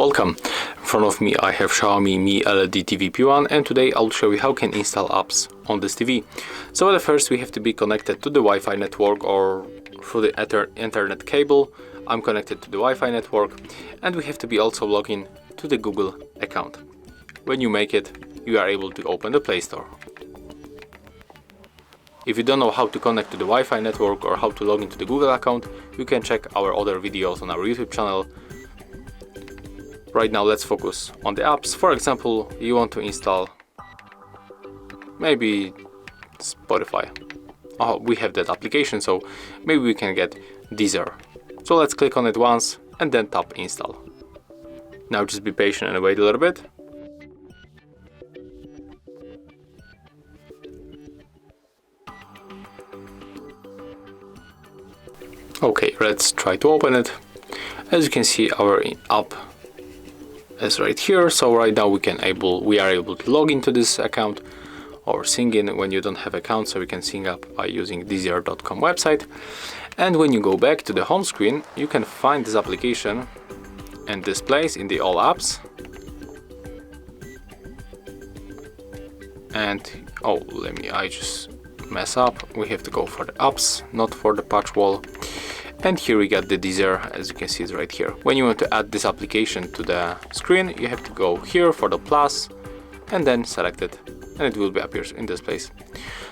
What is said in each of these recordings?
Welcome. In front of me I have Xiaomi Mi LED TV P1, and today I'll show you how you can install apps on this TV. So at first we have to be connected to the Wi-Fi network or through the Ethernet cable. I'm connected to the Wi-Fi network, and we have to be also logged in to the Google account. When you make it, you are able to open the Play Store. If you don't know how to connect to the Wi-Fi network or how to log into the Google account, you can check our other videos on our YouTube channel. Right now let's focus on the apps. For example, you want to install maybe Spotify. Oh, we have that application, so maybe we can get Deezer. So let's click on it once and then tap install. Now just be patient and wait a little bit. Okay, let's try to open it. As you can see, our app is right here. So right now we are able to log into this account or sign in when you don't have account. So we can sign up by using Deezer.com website. And when you go back to the home screen, you can find this application in this place in the all apps. And I just mess up. We have to go for the apps, not for the patch wall. And here we got the Deezer, as you can see it's right here. When you want to add this application to the screen, you have to go here for the plus and then select it, and it will appear in this place.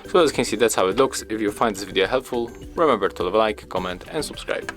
So as you can see, that's how it looks. If you find this video helpful, remember to leave a like, comment and subscribe.